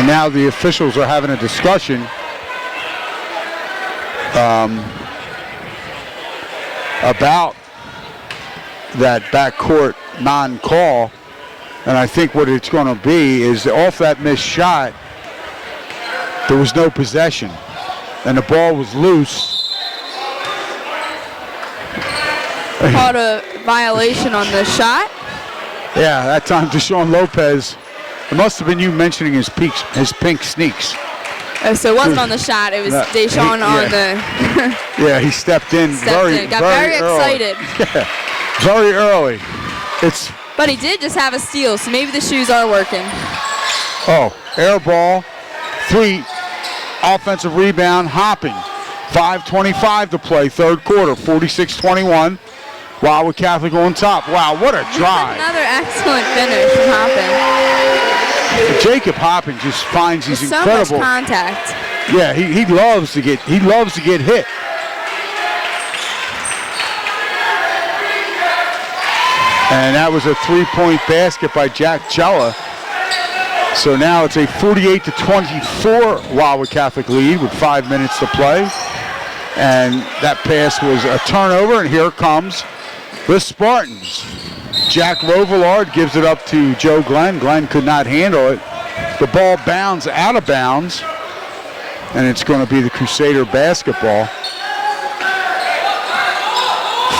And now the officials are having a discussion about that backcourt non-call. And I think what it's going to be is off that missed shot, there was no possession. And the ball was loose. Called a violation on the shot. Yeah, that time Deshaun Lopez, it must have been you mentioning his pink sneaks. Oh, so it wasn't on the shot. It was Deshaun on the. Yeah, he stepped in Got very excited. Yeah, very early. But he did just have a steal, so maybe the shoes are working. Oh, air ball, 3, offensive rebound, hopping. 5:25 to play, third quarter, 46-21. Wildwood Catholic on top. Wow, what a drive. Another excellent finish from Hopping. Jacob Hopping just finds these incredible. So much contact. Yeah, he loves to get hit. And that was a 3-point basket by Jack Jella. So now it's a 48-24 Wildwood Catholic lead with 5 minutes to play. And that pass was a turnover, and here comes the Spartans. Jack Rovillard gives it up to Joe Glenn. Glenn could not handle it. The ball bounds out of bounds, and it's going to be the Crusader basketball.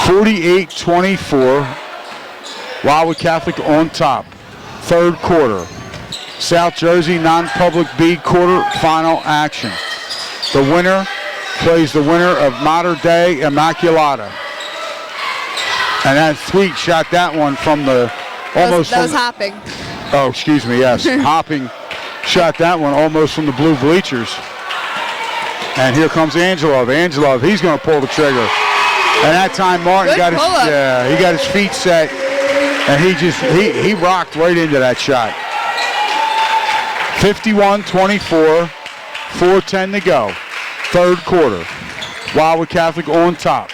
48-24, Wildwood Catholic on top. Third quarter. South Jersey non-public B quarter final action. The winner plays the winner of Mater Dei Immaculata. And that Thweet shot that one from the almost. That was Hopping. Oh, excuse me, yes. Hopping shot that one almost from the blue bleachers. And here comes Angelov. Angelov, he's going to pull the trigger. And that time Martin got he got his feet set, and he rocked right into that shot. 51-24, 4:10 to go. Third quarter. Wildwood Catholic on top.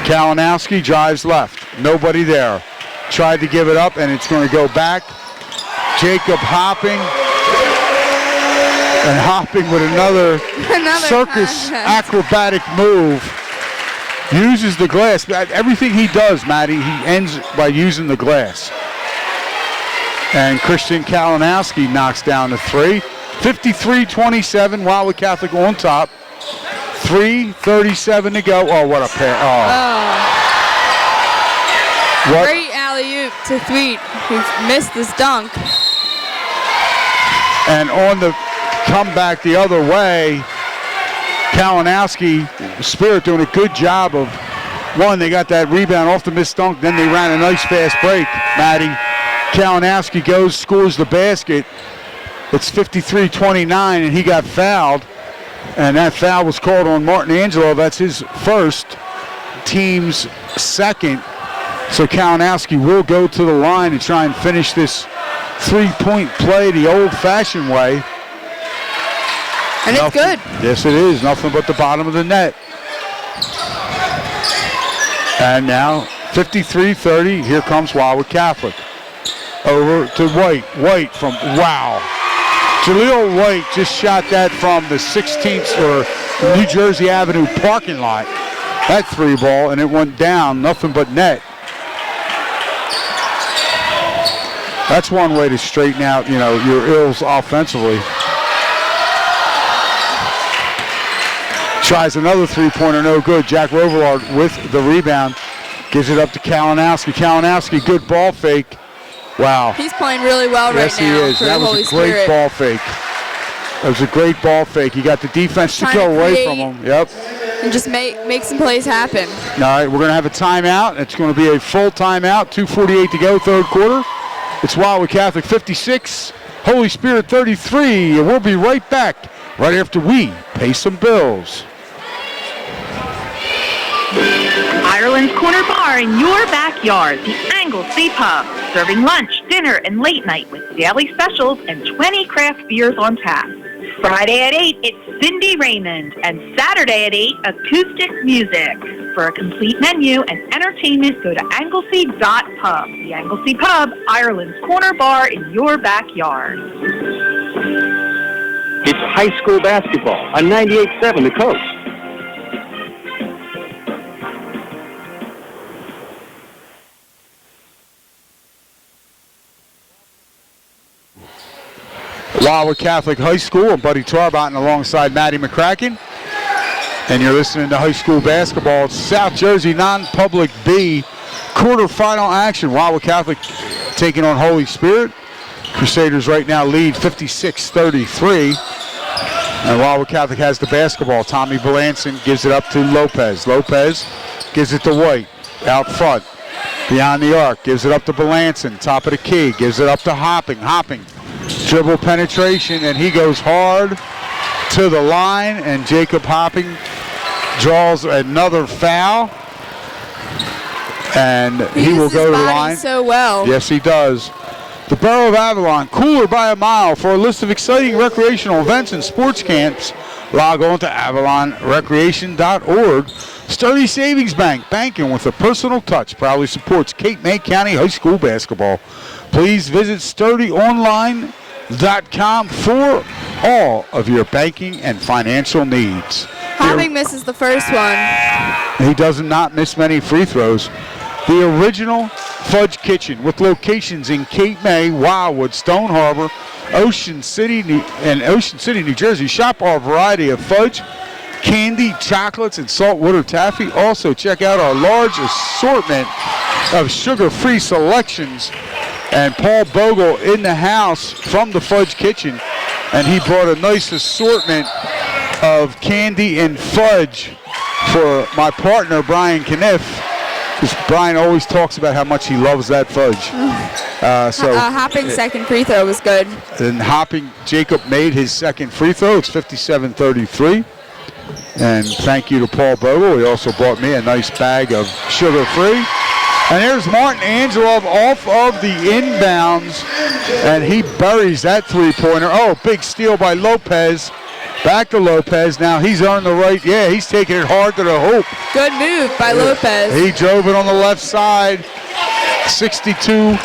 Kalinowski drives left. Nobody there. Tried to give it up, and it's going to go back. Jacob Hopping. And Hopping with another circus acrobatic move. Uses the glass. Everything he does, Maddie, he ends by using the glass. And Christian Kalinowski knocks down the 3. 53-27, Wildwood Catholic on top. 3:37 to go. Oh, what a pass. Oh. Great alley-oop to Thweet, who missed this dunk. And on the comeback the other way, Kalinowski, Spirit doing a good job of, one, they got that rebound off the missed dunk, then they ran a nice fast break, Maddie. Kalinowski goes, scores the basket. It's 53-29, and he got fouled. And that foul was called on Martin Angelo. That's his first, team's second. So Kalinowski will go to the line and try and finish this three-point play the old-fashioned way. And it's good. Yes, it is. Nothing but the bottom of the net. And now 53-30. Here comes Wildwood Catholic. Over to White. White from, wow. Jaleel White just shot that from the 16th or New Jersey Avenue parking lot. That 3-ball, and it went down. Nothing but net. That's one way to straighten out, your ills offensively. Tries another 3-pointer, no good. Jack Rovillard with the rebound. Gives it up to Kalinowski. Kalinowski, good ball fake. Wow. He's playing really well right now. Yes, he is. That was a great ball fake. That was a great ball fake. He got the defense to go away from him. Yep. And just make some plays happen. All right, we're going to have a timeout. It's going to be a full timeout. 2:48 to go, third quarter. It's Wildwood Catholic 56, Holy Spirit 33. And we'll be right back right after we pay some bills. Ireland's Corner Bar in your backyard, the Anglesey Pub, serving lunch, dinner, and late night with daily specials and 20 craft beers on tap. Friday at 8, it's Cindy Raymond, and Saturday at 8, acoustic music. For a complete menu and entertainment, go to anglesey.pub. The Anglesey Pub, Ireland's Corner Bar in your backyard. It's high school basketball on 98.7 The Coast. Wildwood Catholic High School and Buddy Tarbotten alongside Maddie McCracken. And you're listening to high school basketball. It's South Jersey non-public B quarterfinal action. Wildwood Catholic taking on Holy Spirit. Crusaders right now lead 56-33. And Wildwood Catholic has the basketball. Tommy Belanson gives it up to Lopez. Lopez gives it to White out front. Beyond the arc, gives it up to Belanson. Top of the key, gives it up to Hopping. Hopping, dribble penetration, and he goes hard to the line. And Jacob Hopping draws another foul. And he will go to the line. So well. Yes, he does. The Borough of Avalon, cooler by a mile. For a list of exciting recreational events and sports camps, log on to avalonrecreation.org. Sturdy Savings Bank, banking with a personal touch, proudly supports Cape May County High School basketball. Please visit sturdyonline.com for all of your banking and financial needs. Hopping misses the first one. He does not miss many free throws. The original Fudge Kitchen with locations in Cape May, Wildwood, Stone Harbor, Ocean City, New Jersey. Shop our variety of fudge, candy, chocolates, and saltwater taffy. Also, check out our large assortment of sugar-free selections. And Paul Bogle in the house from the Fudge Kitchen, and he brought a nice assortment of candy and fudge for my partner, Brian Kniff. Because Brian always talks about how much he loves that fudge. Hopping's second free throw was good. And Hopping, Jacob made his second free throw. It's 57-33. And thank you to Paul Bogle. He also brought me a nice bag of sugar-free. And there's Martin Angelov off of the inbounds, and he buries that three-pointer. Oh, big steal by Lopez. Back to Lopez. Now he's earned the right. Yeah, he's taking it hard to the hoop. Good move by Lopez. He drove it on the left side. 62.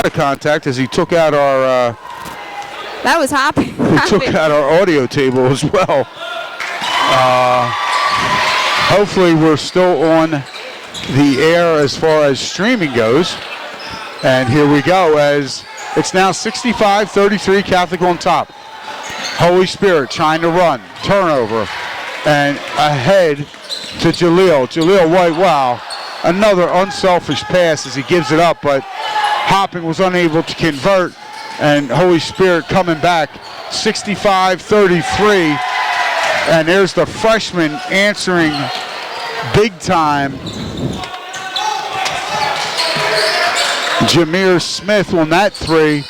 Of contact as he took out our that was Hopping. He took out our audio table as well. Hopefully we're still on the air as far as streaming goes. And here we go as it's now 65-33, Catholic on top. Holy Spirit trying to run, turnover, and ahead to Jaleel. Jaleel White, wow, another unselfish pass as he gives it up, but Hopping was unable to convert, and Holy Spirit coming back 65-33. And there's the freshman answering big time. Jameer Smith on that three.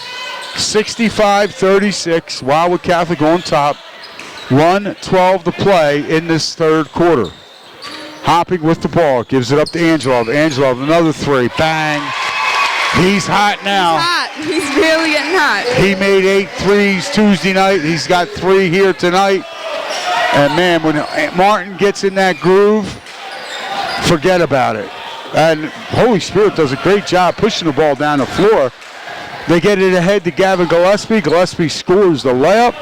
65-36. Wildwood Catholic on top. 1:12 to play in this third quarter. Hopping with the ball. Gives it up to Angelov. Angelov, another three. Bang. He's hot now. He's hot. He's really getting hot. He made 8 threes Tuesday night. He's got 3 here tonight. And, man, when Martin gets in that groove, forget about it. And Holy Spirit does a great job pushing the ball down the floor. They get it ahead to Gavin Gillespie. Gillespie scores the layup.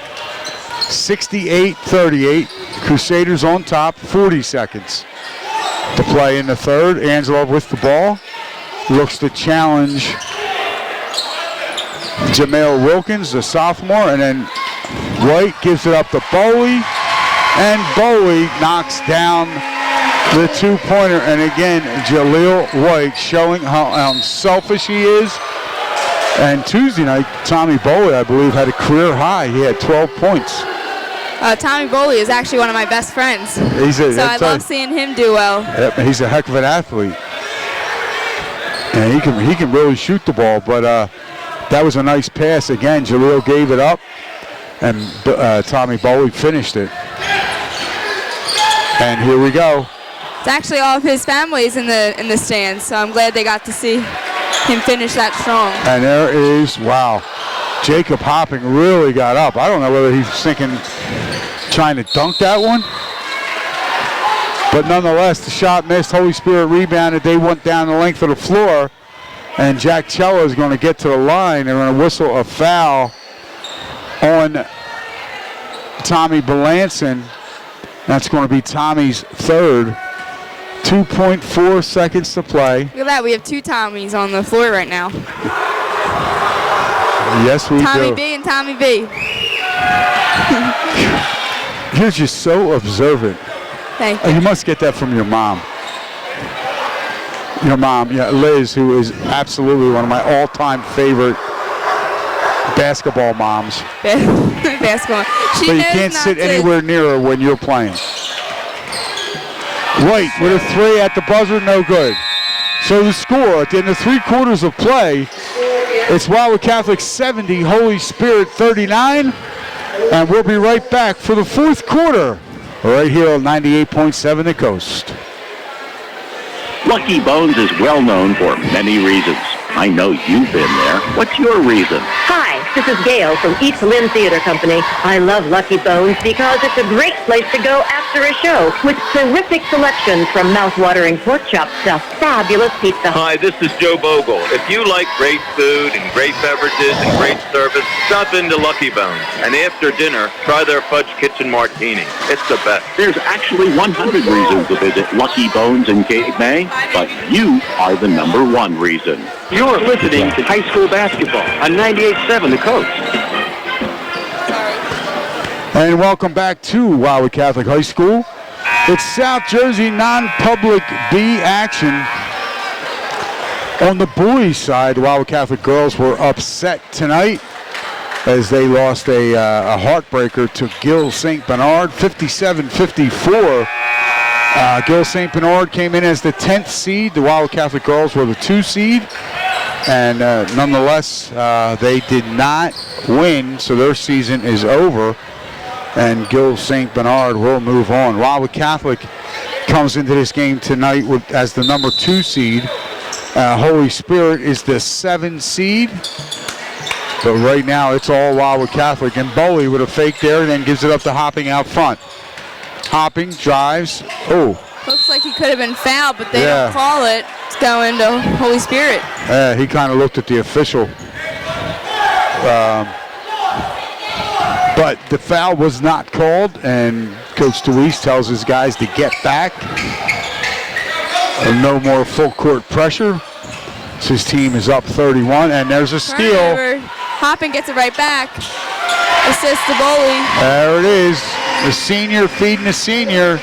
68-38. Crusaders on top. 40 seconds to play in the third. Angelov with the ball. Looks to challenge Jamel Wilkins, the sophomore, and then White gives it up to Bowie, and Bowie knocks down the two-pointer. And again, Jaleel White showing how unselfish he is. And Tuesday night, Tommy Bowie, I believe, had a career high. He had 12 points. Tommy Boley is actually one of my best friends. So I love seeing him do well. Yep, he's a heck of an athlete. And he can really shoot the ball, but that was a nice pass. Again, Jaleel gave it up, and Tommy Bowie finished it. And here we go. It's actually all of his family's in the stands, so I'm glad they got to see him finish that strong. And there is, wow, Jacob Hopping really got up. I don't know whether he's thinking, trying to dunk that one. But nonetheless, the shot missed. Holy Spirit rebounded. They went down the length of the floor. And Jack Cello is going to get to the line. They're going to whistle a foul on Tommy Belanson. That's going to be Tommy's third. 2.4 seconds to play. Look at that. We have 2 Tommies on the floor right now. Yes, we Tommy do. B and Tommy B. You're just so observant. Thank you. You must get that from your mom. Your mom, yeah, Liz, who is absolutely one of my all-time favorite basketball moms. Basketball. But you can't sit anywhere near her when you're playing. White with a 3 at the buzzer, no good. So the score at the end of 3 quarters of play, it's Wildwood Catholic 70, Holy Spirit 39. And we'll be right back for the 4th quarter right here on 98.7 The Coast. Lucky Bones is well known for many reasons. I know you've been there. What's your reason? Hi, this is Gail from East Lynn Theater Company. I love Lucky Bones because it's a great place to go after a show with terrific selections from mouth-watering pork chops to fabulous pizza. Hi, this is Joe Bogle. If you like great food and great beverages and great service, stop into Lucky Bones. And after dinner, try their Fudge Kitchen Martini. It's the best. There's actually 100 reasons to visit Lucky Bones in Cape May, but you are the number 1 reason. You're listening to high school basketball on 98.7 The Coast. And welcome back to Wildwood Catholic High School. It's South Jersey non-public B action. On the boys' side, the Wildwood Catholic girls were upset tonight as they lost a heartbreaker to Gill St. Bernard, 57-54. Gill St. Bernard came in as the 10th seed. The Wildwood Catholic girls were the 2 seed. And nonetheless, they did not win, so their season is over. And Gill St. Bernard will move on. Wildwood Catholic comes into this game tonight as the number 2 seed. Holy Spirit is the 7 seed. But right now, it's all Wildwood Catholic. And Boley with a fake there, and then gives it up to Hopping out front. Hopping, drives. Oh. Looks like he could have been fouled, but they don't call it. It's going to Holy Spirit. He kind of looked at the official. But the foul was not called, and Coach DeWeese tells his guys to get back. No more full court pressure. So his team is up 31, and there's a steal. Turnover. Hopping gets it right back. Assist to Boley. There it is. The senior feeding the senior.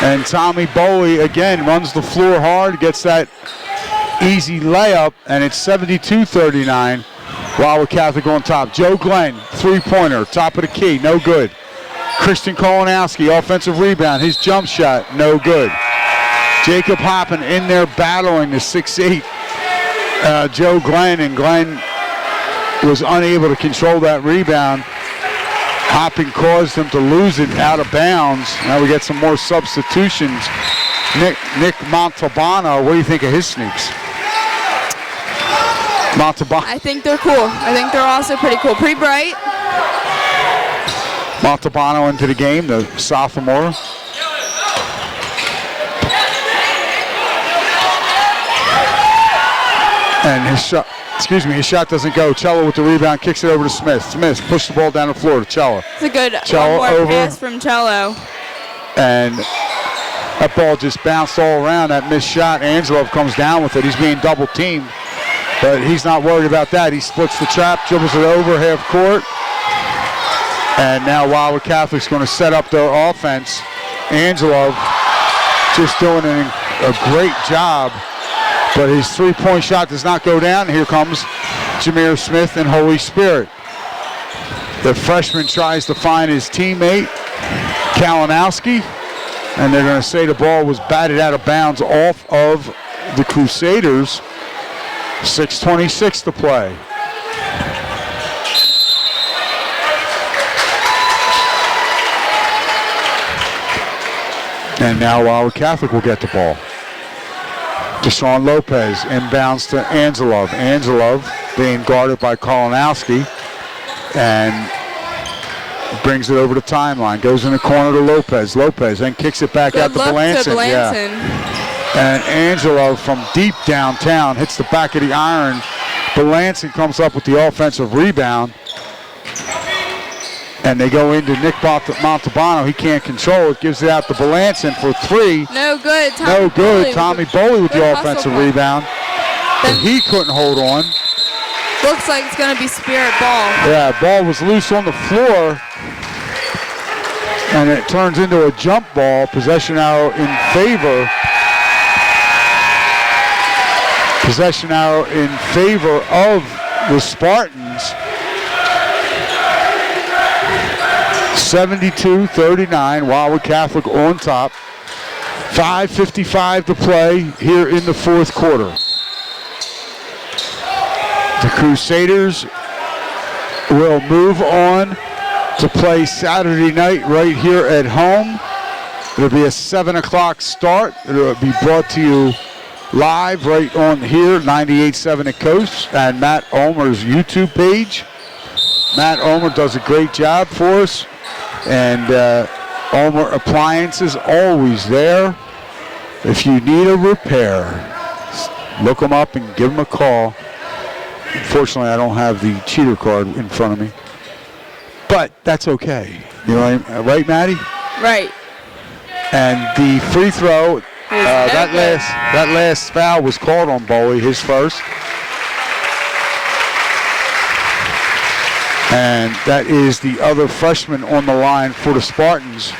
And Tommy Boley, again, runs the floor hard, gets that easy layup, and it's 72-39. Wildwood Catholic on top. Joe Glenn, 3-pointer, top of the key, no good. Christian Kolonowski, offensive rebound. His jump shot, no good. Jacob Hoppin in there battling the 6'8" Joe Glenn, and Glenn was unable to control that rebound. Hopping caused him to lose it out of bounds. Now we get some more substitutions. Nick Montalbano, what do you think of his sneaks? Montalbano. I think they're cool. I think they're also pretty cool. Pretty bright. Montalbano into the game, the sophomore. And his shot doesn't go. Cello with the rebound, kicks it over to Smith. Smith pushed the ball down the floor to Cello. It's a good Cello one more over. pass from Cello. And that ball just bounced all around. That missed shot. Angelov comes down with it. He's being double teamed, but he's not worried about that. He splits the trap, dribbles it over half court. And now Wildwood Catholic's going to set up their offense. Angelov just doing a great job. But his 3-point shot does not go down. Here comes Jameer Smith and Holy Spirit. The freshman tries to find his teammate, Kalinowski, and they're going to say the ball was batted out of bounds off of the Crusaders. 6:26 to play. And now Wildwood Catholic will get the ball. Deshaun Lopez inbounds to Angelov. Angelov being guarded by Kolanowski and brings it over the timeline. Goes in the corner to Lopez. Lopez then kicks it back out to Belanson. Yeah. And Angelov from deep downtown hits the back of the iron. Belanson comes up with the offensive rebound. And they go into Nick Montalbano. He can't control it. Gives it out to Belanson for three. No good. Tommy Boley with the offensive rebound. But he couldn't hold on. Looks like it's going to be Spirit ball. Yeah, ball was loose on the floor. And it turns into a jump ball. Possession arrow in favor. Possession arrow in favor of the Spartans. 72-39, Wildwood Catholic on top. 5:55 to play here in the fourth quarter. The Crusaders will move on to play Saturday night right here at home. It'll be a 7 o'clock start. It'll be brought to you live right on here, 98.7 at Coast, and Matt Ulmer's YouTube page. Matt Ulmer does a great job for us. And Ulmer Appliances always there. If you need a repair, look them up and give them a call. Unfortunately, I don't have the cheater card in front of me. But that's okay. You know what I mean? Right, Maddie? Right. And the free throw, that last foul was called on Bowie, his first. And that is the other freshman on the line for the Spartans,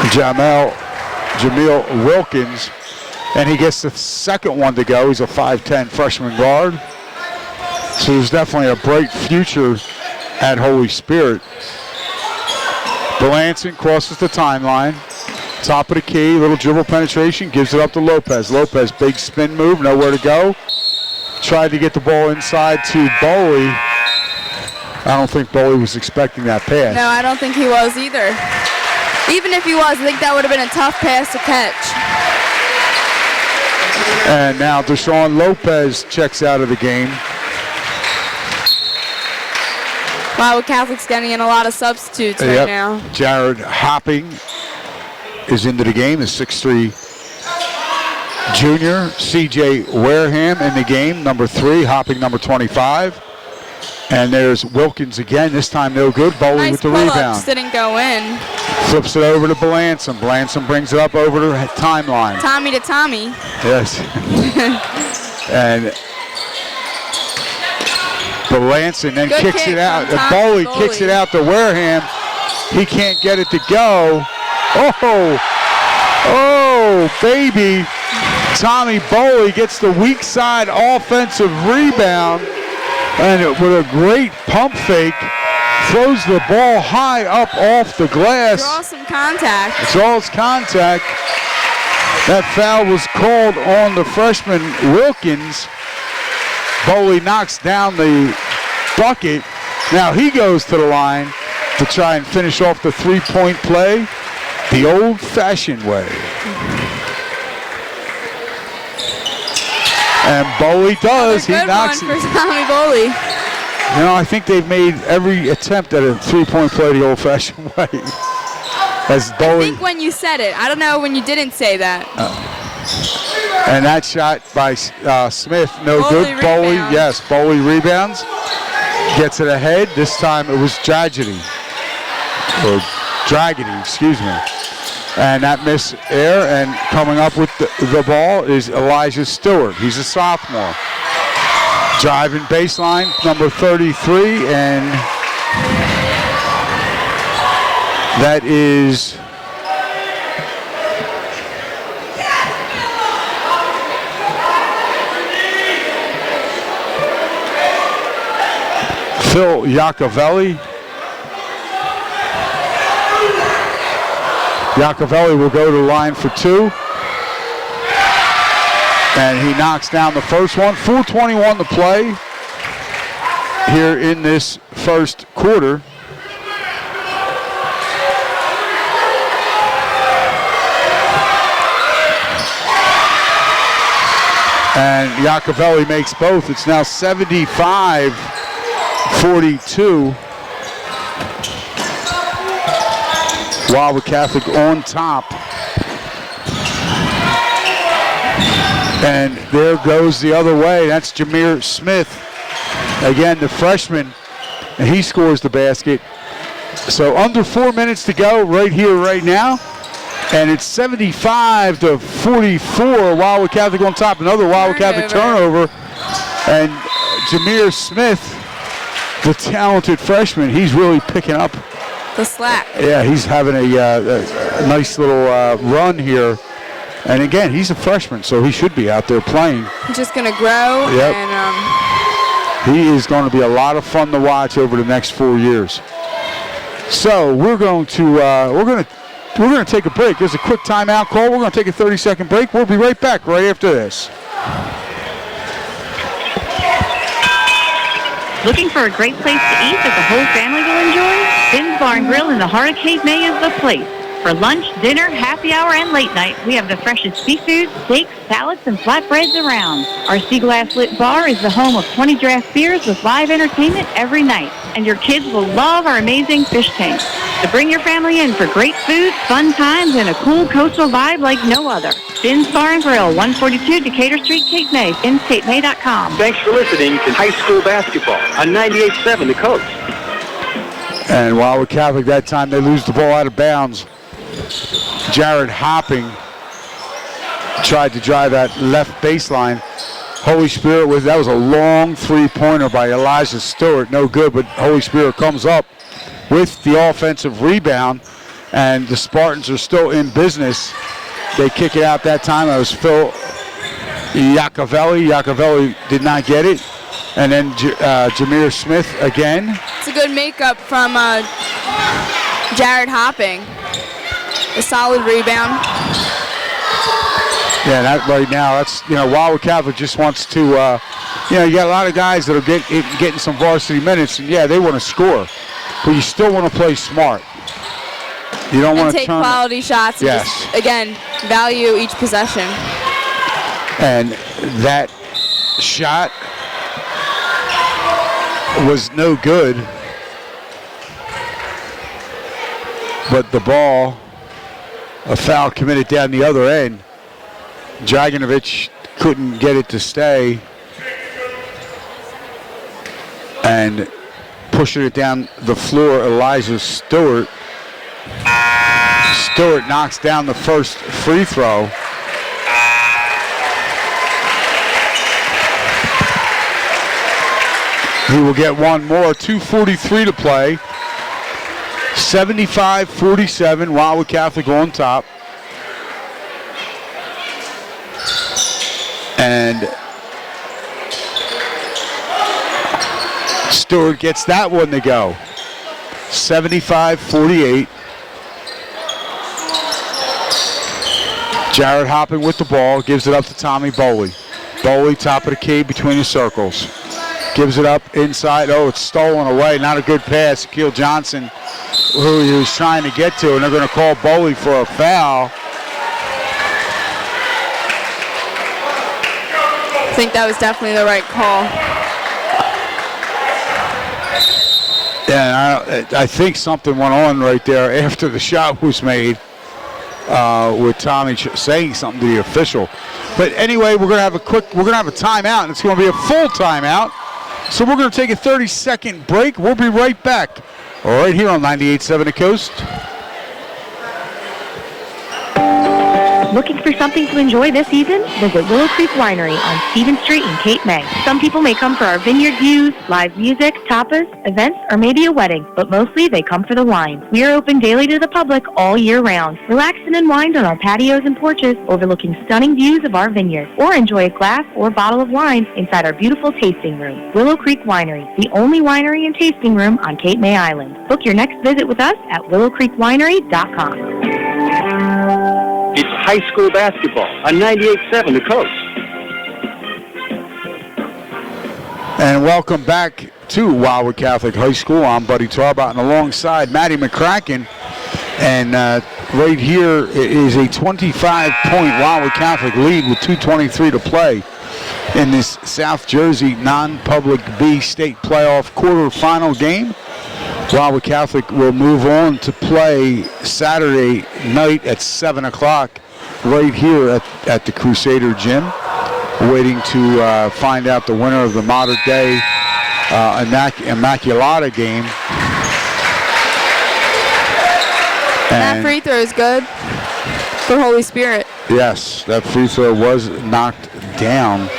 Jameel Wilkins. And he gets the second one to go. He's a 5'10 freshman guard. So there's definitely a bright future at Holy Spirit. Belanson crosses the timeline. Top of the key, little dribble penetration, gives it up to Lopez. Lopez, big spin move, nowhere to go. Tried to get the ball inside to Bowie. I don't think Bowie was expecting that pass. No, I don't think he was either. Even if he was, I think that would have been a tough pass to catch. And now Deshaun Lopez checks out of the game. Wildwood Catholic's getting in a lot of substitutes right now. Jared Hopping is into the game, the 6'3" junior. C.J. Wareham in the game, number 3, Hopping number 25. And there's Wilkins again, this time no good. Bowie with the rebound. Didn't go in. Flips it over to Belanson. Belanson brings it up over the timeline. Tommy to Tommy. Yes. And Belanson then kicks it out. And Bowie kicks it out to Wareham. He can't get it to go. Oh, baby. Tommy Bowie gets the weak side offensive rebound. And with a great pump fake, throws the ball high up off the glass. Draws some contact. Draws contact. That foul was called on the freshman Wilkins. Bowie knocks down the bucket. Now he goes to the line to try and finish off the three-point play the old-fashioned way. And Bowie does. He knocks it. Good one for Tommy Bowie. You know, I think they've made every attempt at a three-point play the old-fashioned way. As Bowie. I think when you said it. I don't know when you didn't say that. And that shot by Smith, no good. Bowie, yes, Bowie rebounds. Gets it ahead. This time it was Dragedy, excuse me. And that miss air, and coming up with the ball is Elijah Stewart. He's a sophomore. Driving baseline, number 33, and that is Phil Iacovelli. Iacovelli will go to the line for 2. And he knocks down the first one. 4:21 to play here in this first quarter. And Yacovelli makes both. It's now 75-42. Wildwood Catholic on top. And there goes the other way. That's Jameer Smith. Again, the freshman. And he scores the basket. So under 4 minutes to go right here, right now. And it's 75-44. Wildwood Catholic on top. Another Wildwood Catholic turnover. And Jameer Smith, the talented freshman, he's really picking up the slack. Yeah, he's having a nice little run here. And again, he's a freshman, so he should be out there playing. He's just going to grow. Yep. And he is going to be a lot of fun to watch over the next 4 years. So we're going to take a break. There's a quick timeout call. We're going to take a 30-second break. We'll be right back right after this. Looking for a great place to eat that the whole family will enjoy? Finn's Bar and Grill in the heart of Cape May is the place. For lunch, dinner, happy hour, and late night, we have the freshest seafood, steaks, salads, and flatbreads around. Our sea glass lit bar is the home of 20 draft beers with live entertainment every night. And your kids will love our amazing fish tanks. So bring your family in for great food, fun times, and a cool coastal vibe like no other. Finn's Bar and Grill, 142 Decatur Street, Cape May, FinnsCapeMay.com. Thanks for listening to High School Basketball on 98.7 The Coast. And Wildwood Catholic, that time they lose the ball out of bounds. Jared Hopping tried to drive that left baseline. Holy Spirit, that was a long three-pointer by Elijah Stewart. No good, but Holy Spirit comes up with the offensive rebound, and the Spartans are still in business. They kick it out that time. It was Phil Yacovelli. Yacovelli did not get it. And then Jameer Smith again. It's a good makeup from Jared Hopping. A solid rebound. Yeah, that right now, that's, Wildwood Catholic just wants to, you got a lot of guys that are getting some varsity minutes, and yeah, they want to score, but you still want to play smart. You don't want to take quality shots and just, again, value each possession. And that shot was no good, but the ball, a foul committed down the other end. Draganovic couldn't get it to stay, and pushing it down the floor, Elijah Stewart. Stewart knocks down the first free throw. He will get one more. 2:43 to play. 75-47, Wildwood Catholic on top. And Stewart gets that one to go. 75-48. Jared Hopping with the ball, gives it up to Tommy Boley. Boley, top of the key between the circles. Gives it up inside. Oh, it's stolen away. Not a good pass. Keel Johnson, who he was trying to get to, and they're going to call Boley for a foul. I think that was definitely the right call. Yeah, I think something went on right there after the shot was made with Tommy saying something to the official. But anyway, we're going to have a timeout, and it's going to be a full timeout. So we're going to take a 30-second break. We'll be right back right here on 98.7 The Coast. Looking for something to enjoy this season? Visit Willow Creek Winery on Stevens Street in Cape May. Some people may come for our vineyard views, live music, tapas, events, or maybe a wedding, but mostly they come for the wine. We are open daily to the public all year round. Relax and unwind on our patios and porches overlooking stunning views of our vineyard, or enjoy a glass or bottle of wine inside our beautiful tasting room. Willow Creek Winery, the only winery and tasting room on Cape May Island. Book your next visit with us at willowcreekwinery.com. It's high school basketball on 98.7 The Coast. And welcome back to Wildwood Catholic High School. I'm Buddy Tarbot, and alongside Matty McCracken. And right here is a 25-point Wildwood Catholic lead with 2:23 to play. in this South Jersey non-public B state playoff quarterfinal game. Wildwood Catholic will move on to play Saturday night at 7 o'clock right here at the Crusader Gym, waiting to find out the winner of the Mater Dei Immaculata game. That free throw is good for Holy Spirit. Yes, that free throw was knocked down.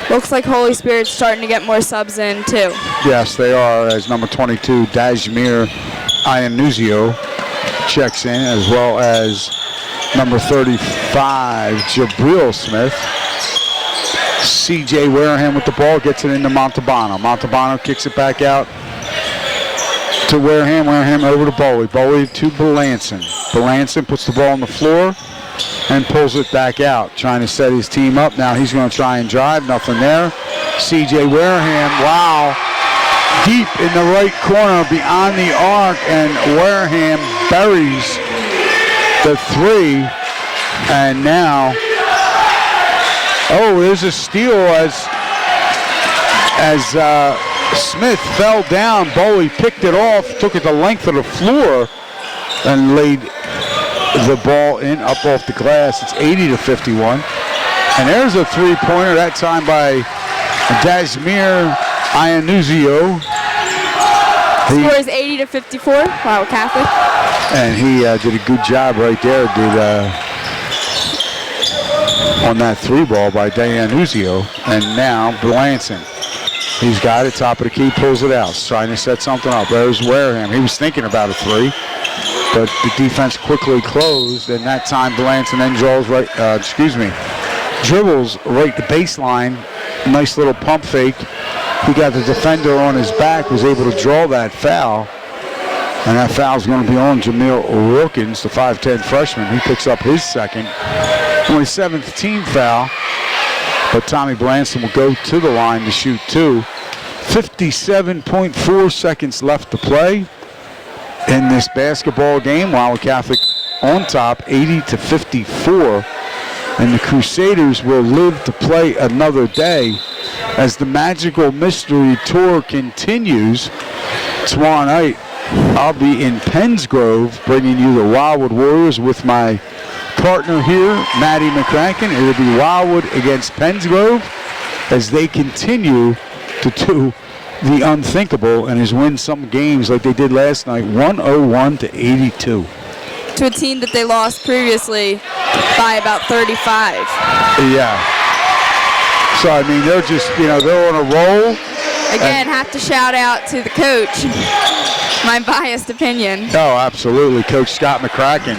Looks like Holy Spirit's starting to get more subs in, too. Yes, they are, as number 22, Dajmir Iannuzio checks in, as well as number 35, Jabril Smith. C.J. Wareham with the ball, gets it into Montalbano. Montalbano kicks it back out to Wareham. Wareham over to Bowie. Bowie to Belanson. Belanson puts the ball on the floor and pulls it back out, trying to set his team up. Now he's going to try and drive. Nothing there. C.J. Wareham, wow. Deep in the right corner beyond the arc, and Wareham buries the three. And now, there's a steal as Smith fell down. Bowie picked it off, took it the length of the floor, and laid the ball in up off the glass. It's 80-51. And there's a three-pointer, that time by Dajmir Iannuzio. Score is 80-54. Wow, Catholic. And he did a good job right there. On that three ball by Iannuzio. And now Belanson. He's got it, top of the key, pulls it out, trying to set something up. There's Wareham. He was thinking about a three, but the defense quickly closed, and that time Belanson then dribbles right the baseline. Nice little pump fake. He got the defender on his back, was able to draw that foul, and that foul's going to be on Jamil Wilkins, the 5'10 freshman. He picks up his second, only 7th team foul. But Tommy Belanson will go to the line to shoot two. 57.4 seconds left to play in this basketball game. Wildwood Catholic on top, 80-54. And the Crusaders will live to play another day as the Magical Mystery Tour continues. Tomorrow night, I'll be in Penns Grove bringing you the Wildwood Warriors with my partner here, Maddie McCrankin. It'll be Wildwood against Penns Grove as they continue to do the unthinkable and is win some games like they did last night, 101-82. To a team that they lost previously by about 35. Yeah. So, I mean, they're just, they're on a roll. Again, have to shout out to the coach. My biased opinion. Oh, absolutely. Coach Scott McCracken.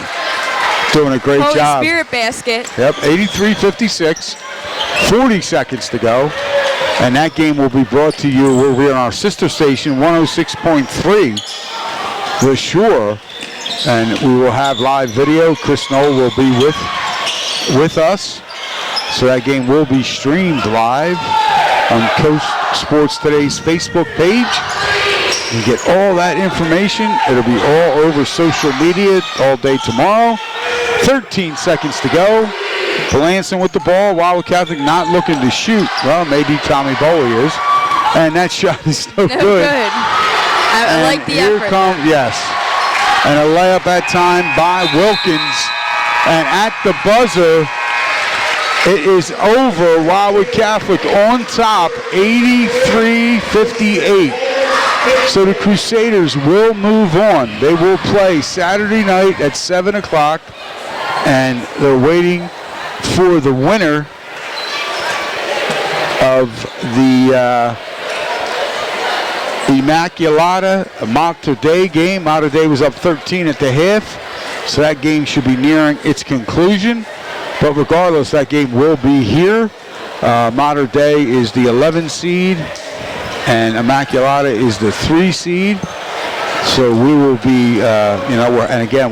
Doing a great job. Holy Spirit basket. Yep, 83-56, 40 seconds to go. And that game will be brought to you. We'll be on our sister station, 106.3, The Shore. And we will have live video. Chris Knoll will be with us. So that game will be streamed live on Coast Sports Today's Facebook page. You get all that information. It'll be all over social media all day tomorrow. 13 seconds to go. Belanson with the ball. Wildwood Catholic not looking to shoot. Well, maybe Tommy Bowie is. And that shot is no good. I like the here effort. Yes. And a layup that time by Wilkins. And at the buzzer, it is over. Wildwood Catholic on top, 83-58. So the Crusaders will move on. They will play Saturday night at 7 o'clock. And they're waiting for the winner of the Immaculata Mater Dei game. Mater Dei was up 13 at the half, so that game should be nearing its conclusion. But regardless, that game will be here. Mater Dei is the 11 seed, and Immaculata is the 3 seed. So we will be, and again,